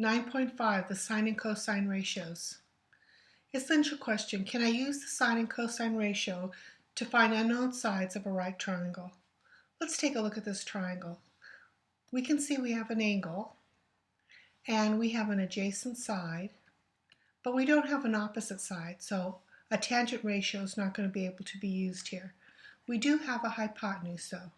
9.5, the sine and cosine ratios. Essential question, can I use the sine and cosine ratio to find unknown sides of a right triangle? Let's take a look at this triangle. We can see we have an angle and we have an adjacent side, but we don't have an opposite side, so a tangent ratio is not going to be able to be used here. We do have a hypotenuse though.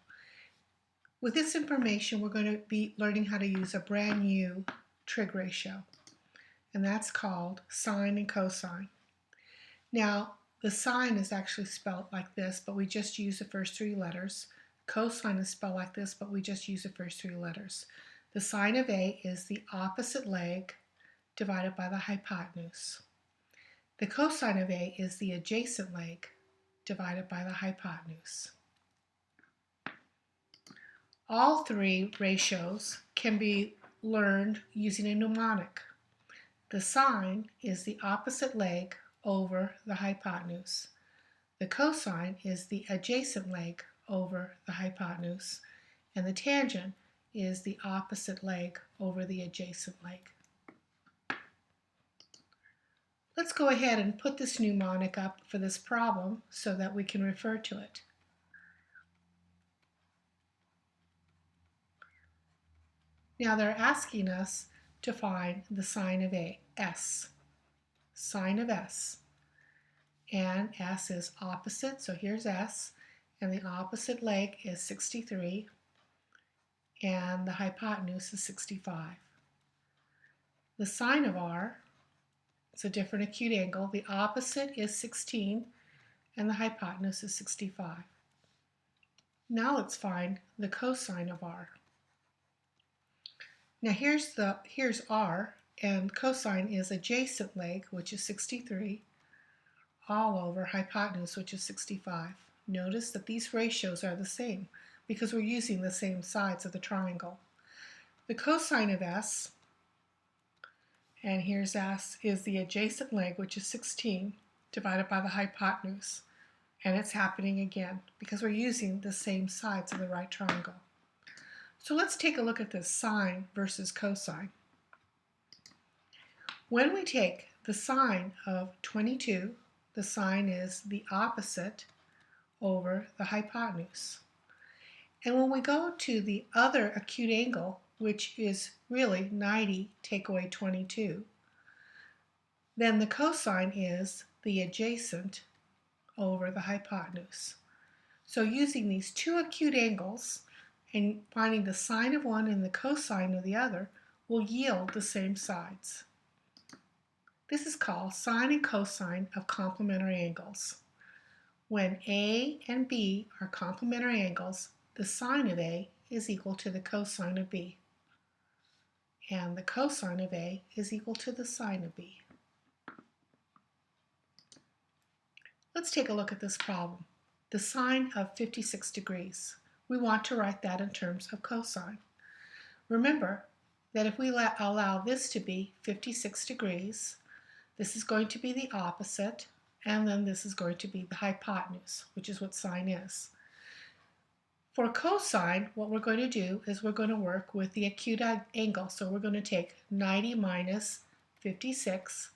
With this information, we're going to be learning how to use a brand new trig ratio, and that's called sine and cosine. Now, the sine is actually spelled like this, but we just use the first three letters. Cosine is spelled like this, but we just use the first three letters. The sine of A is the opposite leg divided by the hypotenuse. The cosine of A is the adjacent leg divided by the hypotenuse. All three ratios can be learned using a mnemonic. The sine is the opposite leg over the hypotenuse. The cosine is the adjacent leg over the hypotenuse, and the tangent is the opposite leg over the adjacent leg. Let's go ahead and put this mnemonic up for this problem so that we can refer to it. Now they're asking us to find the sine of S. Sine of S. And S is opposite, so here's S, and the opposite leg is 63, and the hypotenuse is 65. The sine of R, it's a different acute angle. The opposite is 16, and the hypotenuse is 65. Now let's find the cosine of R. Now here's R, and cosine is adjacent leg, which is 63, all over hypotenuse, which is 65. Notice that these ratios are the same because we're using the same sides of the triangle. The cosine of S, and here's S, is the adjacent leg, which is 16, divided by the hypotenuse. And it's happening again because we're using the same sides of the right triangle. So let's take a look at this sine versus cosine. When we take the sine of 22, the sine is the opposite over the hypotenuse. And when we go to the other acute angle, which is really 90 take away 22, then the cosine is the adjacent over the hypotenuse. So using these two acute angles and finding the sine of one and the cosine of the other will yield the same sides. This is called sine and cosine of complementary angles. When A and B are complementary angles, the sine of A is equal to the cosine of B, and the cosine of A is equal to the sine of B. Let's take a look at this problem. The sine of 56 degrees. We want to write that in terms of cosine. Remember that if we allow this to be 56 degrees, this is going to be the opposite, and then this is going to be the hypotenuse, which is what sine is. For cosine, what we're going to do is we're going to work with the acute angle. So we're going to take 90 minus 56,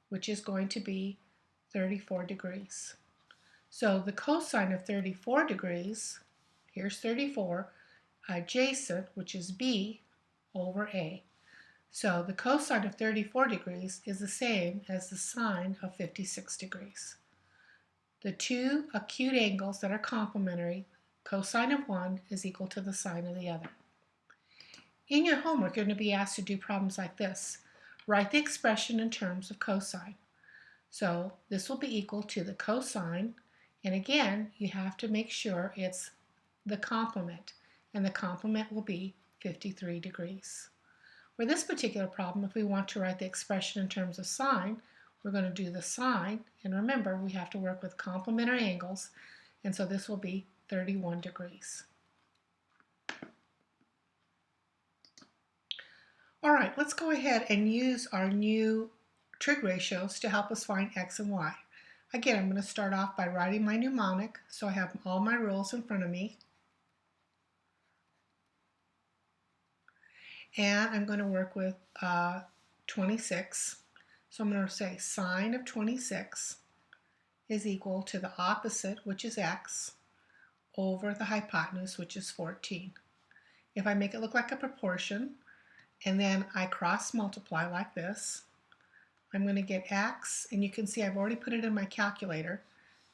which is going to be 34 degrees. So the cosine of 34 degrees, here's 34, adjacent, which is B, over A. So the cosine of 34 degrees is the same as the sine of 56 degrees. The two acute angles that are complementary, cosine of one is equal to the sine of the other. In your homework, you're going to be asked to do problems like this. Write the expression in terms of cosine. So this will be equal to the cosine, and again, you have to make sure it's the complement, and the complement will be 53 degrees. For this particular problem, if we want to write the expression in terms of sine, we're going to do the sine, and remember we have to work with complementary angles, and so this will be 31 degrees. All right, let's go ahead and use our new trig ratios to help us find x and y. Again, I'm going to start off by writing my mnemonic, so I have all my rules in front of me. And I'm going to work with 26. So I'm going to say sine of 26 is equal to the opposite, which is x, over the hypotenuse, which is 14. If I make it look like a proportion, and then I cross multiply like this, I'm going to get x, and you can see I've already put it in my calculator,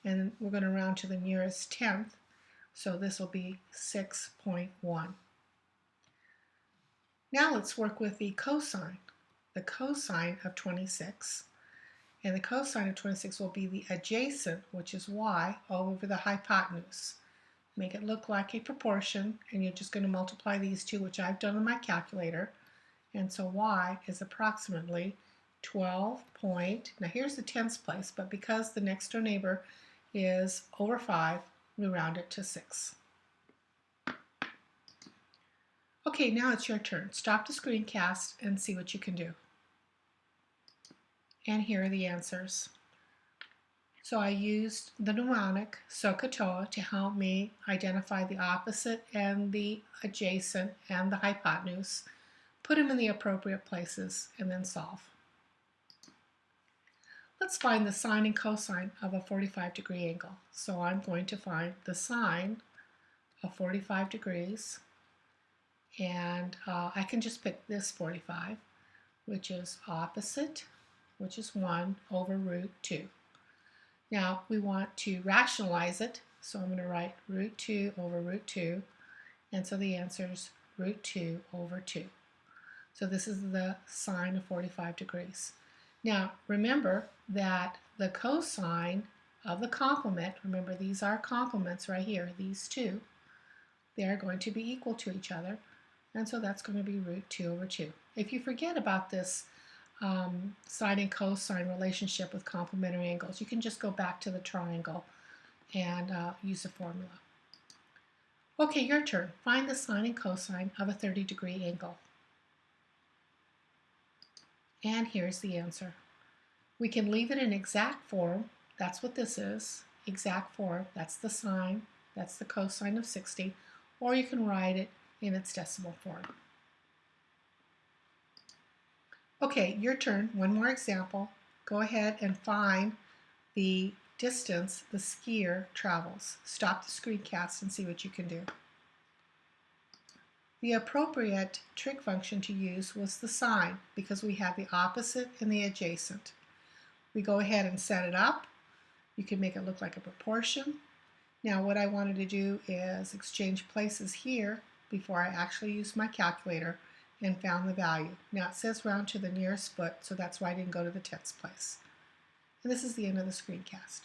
and we're going to round to the nearest tenth, so this will be 6.1. Now let's work with the cosine. The cosine of 26, and the cosine of 26 will be the adjacent, which is y, over the hypotenuse. Make it look like a proportion, and you're just going to multiply these two, which I've done in my calculator, and so y is approximately 12 point, now here's the tens place, but because the next door neighbor is over 5, we round it to 6. Okay, now it's your turn. Stop the screencast and see what you can do. And here are the answers. So I used the mnemonic SOHCAHTOA to help me identify the opposite and the adjacent and the hypotenuse, put them in the appropriate places, and then solve. Let's find the sine and cosine of a 45-degree angle. So I'm going to find the sine of 45 degrees, and I can just pick this 45, which is opposite, which is 1 over root 2. Now we want to rationalize it, so I'm going to write root 2 over root 2, and so the answer is root 2 over 2. So this is the sine of 45 degrees. Now remember that the cosine of the complement, remember these are complements right here, these two, they are going to be equal to each other, and so that's going to be root 2 over 2. If you forget about this sine and cosine relationship with complementary angles, you can just go back to the triangle and use the formula. Okay, your turn. Find the sine and cosine of a 30-degree angle. And here's the answer. We can leave it in exact form. That's what this is. Exact form. That's the sine. That's the cosine of 60. Or you can write it in its decimal form. Okay, your turn. One more example. Go ahead and find the distance the skier travels. Stop the screencast and see what you can do. The appropriate trig function to use was the sine, because we have the opposite and the adjacent. We go ahead and set it up. You can make it look like a proportion. Now what I wanted to do is exchange places here before I actually used my calculator and found the value. Now it says round to the nearest foot, so that's why I didn't go to the tens place. And this is the end of the screencast.